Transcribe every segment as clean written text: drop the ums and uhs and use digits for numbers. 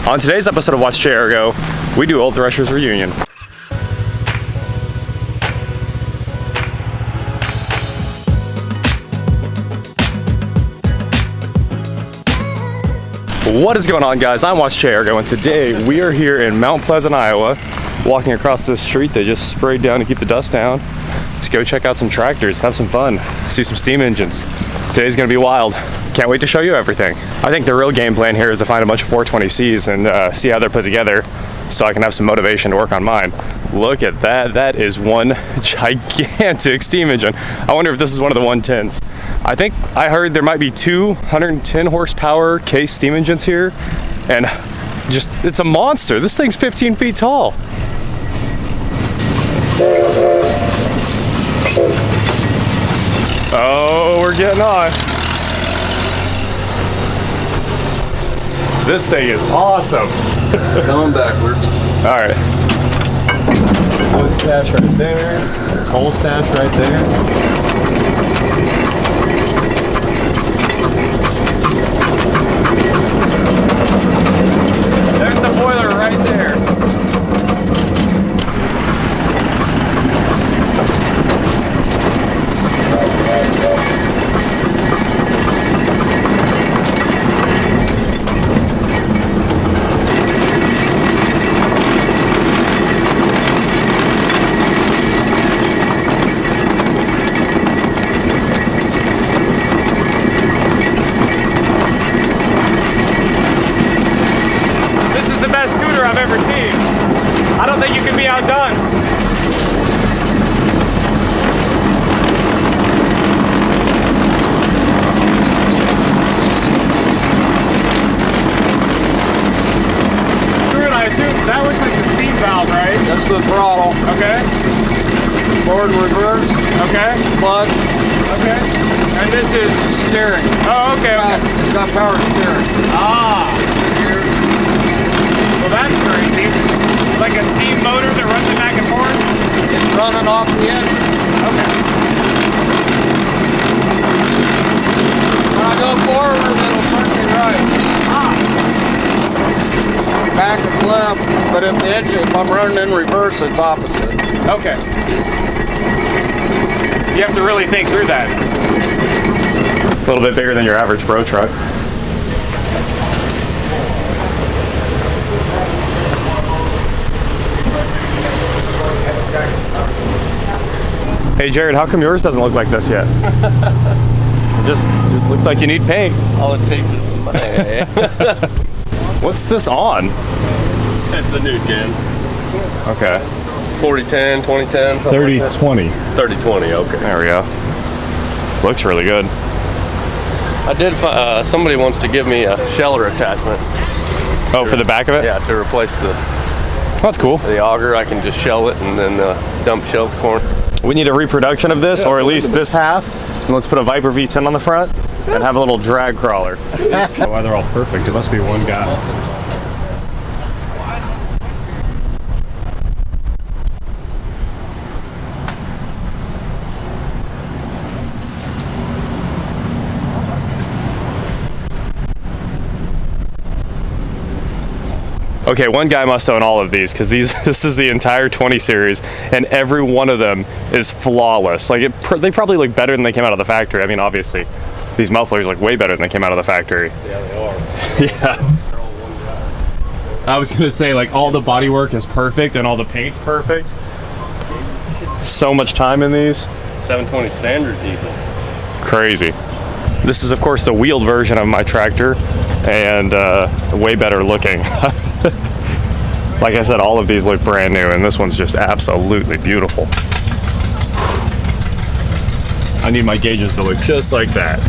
On today's episode of Watch Chair Go, we do Old Threshers Reunion. What is going on, guys? I'm Watch Chair Go, and today we are here in Mount Pleasant, Iowa, walking across this street they just sprayed down to keep the dust down. Let's go check out some tractors, have some fun, see some steam engines. Today's gonna be wild. Can't wait to show you everything. I think the real game plan here is to find a bunch of 420Cs and see how they're put together so I can have some motivation to work on mine. Look at that. That is one gigantic steam engine. I wonder if this is one of the 110s. I think I heard there might be two 110 horsepower case steam engines here, and just, it's a monster. This thing's 15 feet tall. Oh, we're getting on. This thing is awesome. Going backwards. All right. Wood stash right there. Coal stash right there. There's the boiler right there. I've ever seen. I don't think you can be outdone. Drew, I assume that looks like the steam valve, right? That's the throttle. Okay. Forward, reverse. Okay. Clutch. Okay. And this is steering. Oh, okay. It's got power steering. Ah. Well, that's crazy. Like a steam motor that runs it back and forth? It's running off the engine. Okay. When I go forward, it'll turn me right. Ah. Back is left, but if I'm running in reverse, it's opposite. Okay. You have to really think through that. A little bit bigger than your average bro truck. Hey Jared, how come yours doesn't look like this yet? It just looks like you need paint. All it takes is money. What's this on? It's a new gen. Okay. 4010, 2010, 3020. 3020, okay. There we go. Looks really good. I did find, somebody wants to give me a sheller attachment. Oh, for the back of it? Yeah, to replace That's cool. the auger. I can just shell it and then dump shell at the corner. We need a reproduction of this, or at least this half. And let's put a Viper V10 on the front and have a little drag crawler. Why they're all perfect? It must be one guy. Okay, one guy must own all of these because this is the entire 20 series, and every one of them is flawless. Like they probably look better than they came out of the factory. I mean, obviously, these mufflers look way better than they came out of the factory. Yeah, they are. Yeah. I was gonna say, like, all the bodywork is perfect and all the paint's perfect. So much time in these. 720 standard diesel. Crazy. This is, of course, the wheeled version of my tractor, and way better looking. Like I said, all of these look brand new, and this one's just absolutely beautiful. I need my gauges to look just like that.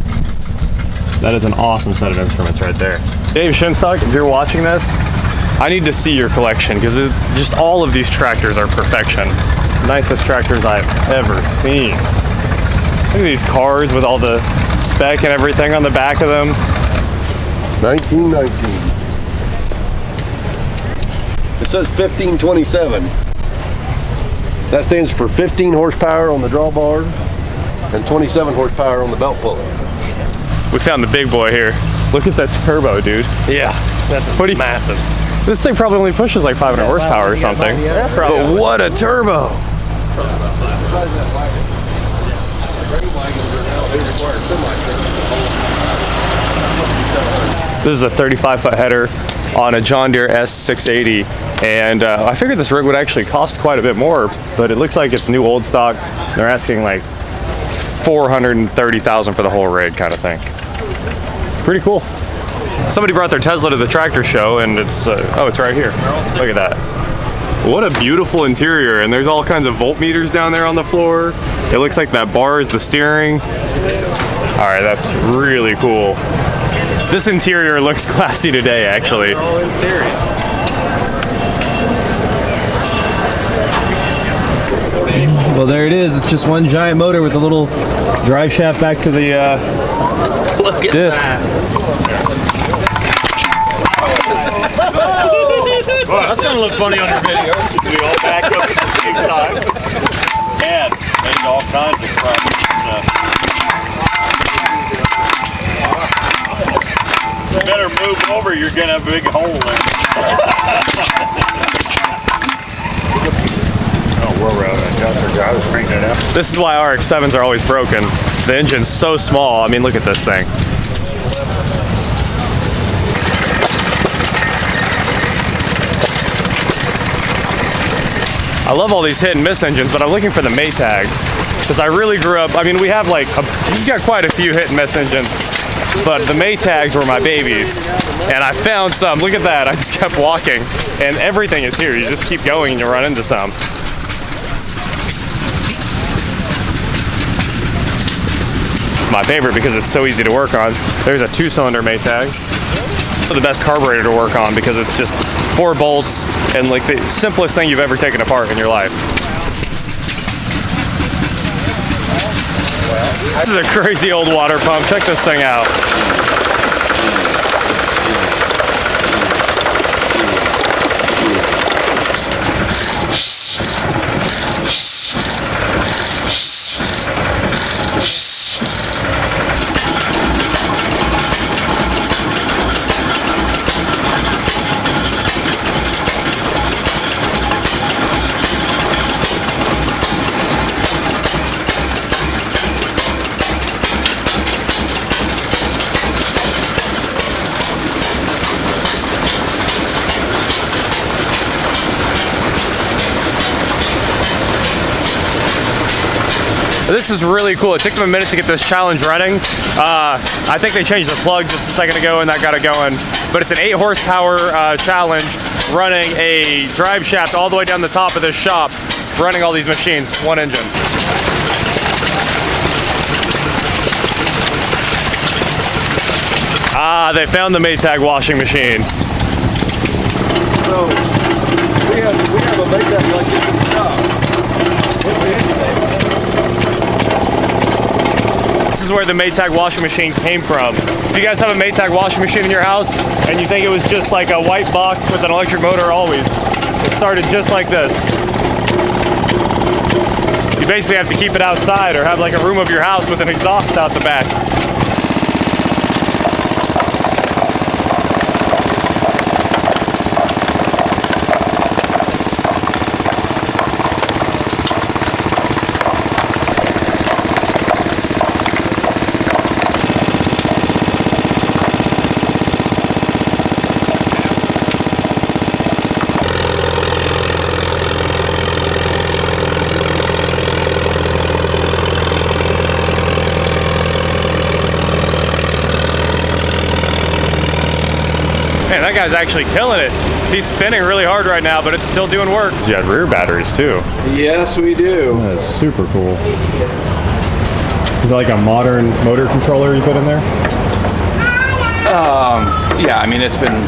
That is an awesome set of instruments right there. Dave Shinstock, if you're watching this, I need to see your collection, because just all of these tractors are perfection. Nicest tractors I've ever seen. Look at these cars with all the spec and everything on the back of them. 1919. It says 1527. That stands for 15 horsepower on the drawbar and 27 horsepower on the belt pulley. We found the big boy here. Look at that turbo, dude. Yeah, that's massive. This thing probably only pushes like 500 horsepower or something. But what a turbo! This is a 35-foot header on a John Deere S680, and I figured this rig would actually cost quite a bit more, but it looks like it's new old stock. They're asking like $430,000 for the whole rig, kind of thing. Pretty cool. Somebody brought their Tesla to the tractor show, and it's oh, it's right here. Look at that. What a beautiful interior, and there's all kinds of voltmeters down there on the floor. It looks like that bar is the steering. All right, that's really cool. This interior looks classy today, actually. All in series. Well, there it is. It's just one giant motor with a little drive shaft back to the Look at diff. that. Well, that's gonna look funny on your video. We all back up at the same time. And made all kinds of problems. You better move over, you're gonna have a big hole in it. Oh, we're I was bringing it up. This is why RX-7s are always broken. The engine's so small. I mean, look at this thing. I love all these hit and miss engines, but I'm looking for the Maytags because I really grew up. I mean, we have like we've got quite a few hit and miss engines, but the Maytags were my babies, and I found some. Look at that! I just kept walking, and everything is here. You just keep going, and you run into some. It's my favorite because it's so easy to work on. There's a 2-cylinder Maytag. The best carburetor to work on because it's just 4 bolts and like the simplest thing you've ever taken apart in your life. This is a crazy old water pump. Check this thing out. This is really cool. It took them a minute to get this challenge running. I think they changed the plug just a second ago and that got it going. But it's an 8 horsepower challenge running a drive shaft all the way down the top of this shop, running all these machines, one engine. Ah, they found the Maytag washing machine. So we have a Maytag like this in the shop. This is where the Maytag washing machine came from. If you guys have a Maytag washing machine in your house and you think it was just like a white box with an electric motor always, it started just like this. You basically have to keep it outside or have like a room of your house with an exhaust out the back. Man, that guy's actually killing it. He's spinning really hard right now, but it's still doing work. You have rear batteries too. Yes, we do. That's super cool. Is that like a modern motor controller you put in there? Yeah, I mean, it's been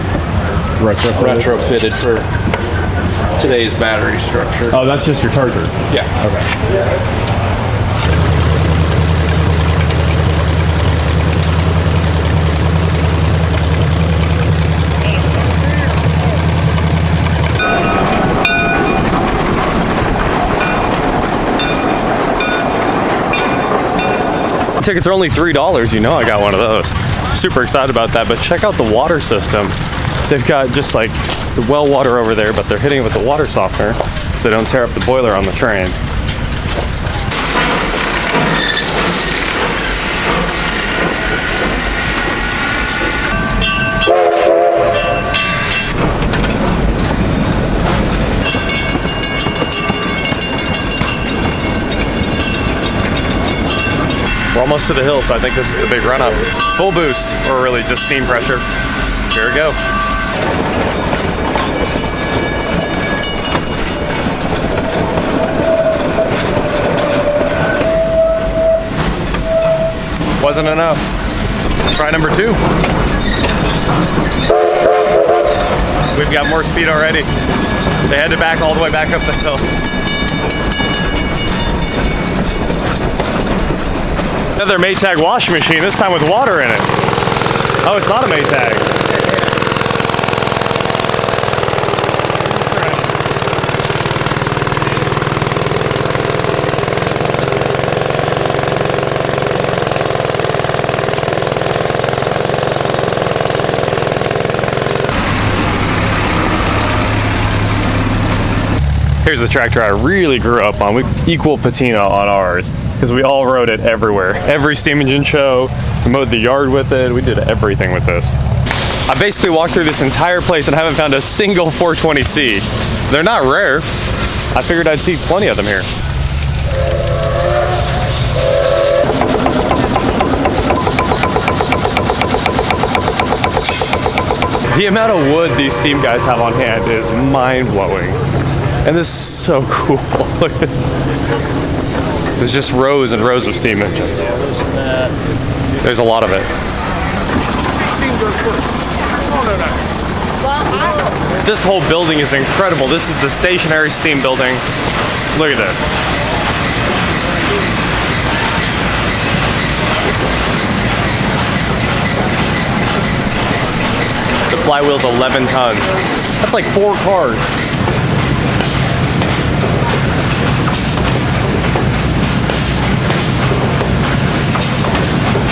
retrofitted for today's battery structure. Oh, that's just your charger. Yeah. Okay. Tickets are only $3. You know I got one of those. Super excited about that, but check out the water system. They've got just like the well water over there, but they're hitting it with the water softener so they don't tear up the boiler on the train. We're almost to the hill, so I think this is the big run up. Full boost, or really just steam pressure. Here we go. Wasn't enough. Try number 2. We've got more speed already. They had to back all the way back up the hill. Another Maytag washing machine, this time with water in it. Oh, it's not a Maytag. Here's the tractor I really grew up on. We equal patina on ours because we all rode it everywhere. Every steam engine show, we mowed the yard with it. We did everything with this. I basically walked through this entire place and haven't found a single 420C. They're not rare. I figured I'd see plenty of them here. The amount of wood these steam guys have on hand is mind-blowing. And this is so cool. Look at there's just rows and rows of steam engines. There's a lot of it. This whole building is incredible. This is the stationary steam building. Look at this. The flywheel's 11 tons. That's like 4 cars.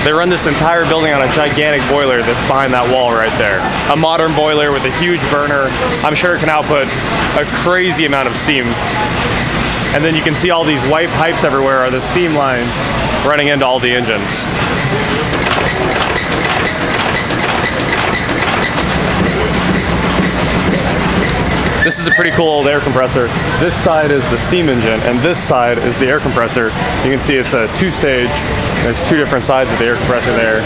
They run this entire building on a gigantic boiler that's behind that wall right there. A modern boiler with a huge burner. I'm sure it can output a crazy amount of steam. And then you can see all these white pipes everywhere are the steam lines running into all the engines. This is a pretty cool old air compressor. This side is the steam engine, and this side is the air compressor. You can see it's a 2-stage. There's 2 different sides of the air compressor there,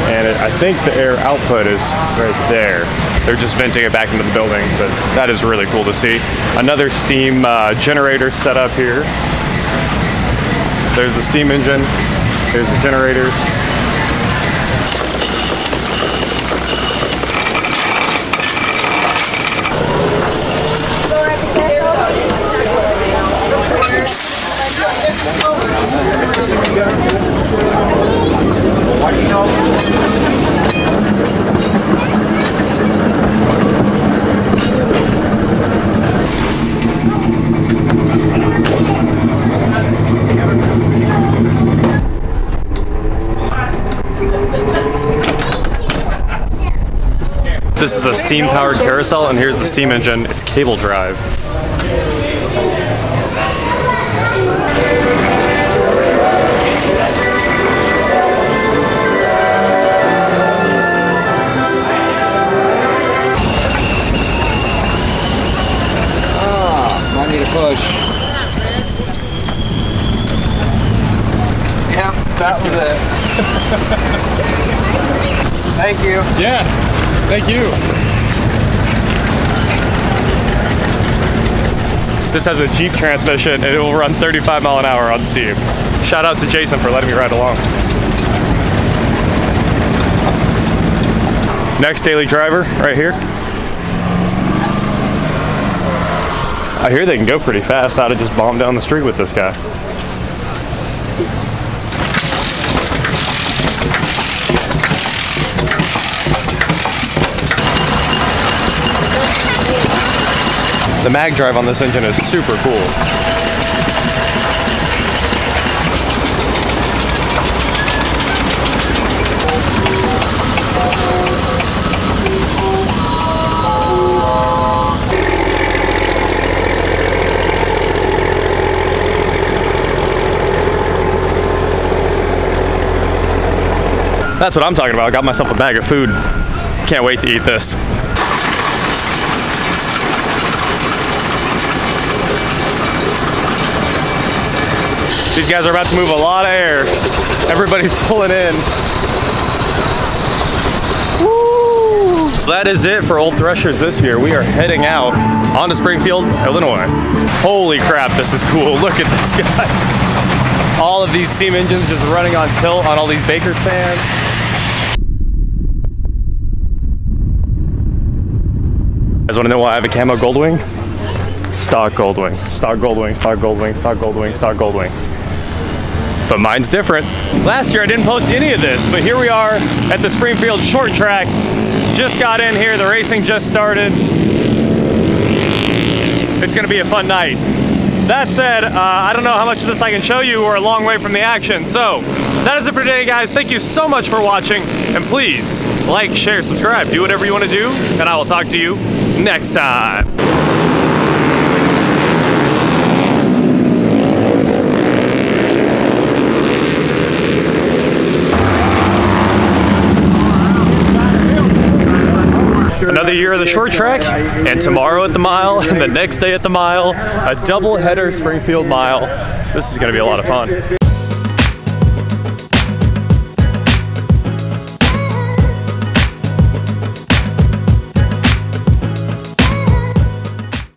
and I think the air output is right there. They're just venting it back into the building, but that is really cool to see. Another steam generator set up here. There's the steam engine. There's the generators. This is a steam-powered carousel, and here's the steam engine. It's cable drive. I need a push. Yep, that was it. Thank you. Yeah, thank you. This has a Jeep transmission and it will run 35 mile an hour on steam. Shout out to Jason for letting me ride along. Next daily driver right here. I hear they can go pretty fast. I ought to just bomb down the street with this guy. The mag drive on this engine is super cool. That's what I'm talking about. I got myself a bag of food. Can't wait to eat this. These guys are about to move a lot of air. Everybody's pulling in. Woo! That is it for Old Threshers this year. We are heading out on to Springfield, Illinois. Holy crap, this is cool. Look at this guy. All of these steam engines just running on tilt on all these Baker fans. You guys want to know why I have a camo Goldwing? Stock Goldwing, stock Goldwing, stock Goldwing, stock Goldwing, stock Goldwing. But mine's different. Last year I didn't post any of this, but here we are at the Springfield short track. Just got in here, the racing just started. It's gonna be a fun night. That said, I don't know how much of this I can show you. We're a long way from the action. So that is it for today, guys. Thank you so much for watching, and please like, share, subscribe, do whatever you want to do, and I will talk to you next time. Another year of the short track, and tomorrow at the mile, and the next day at the mile, a double header Springfield mile. This is going to be a lot of fun.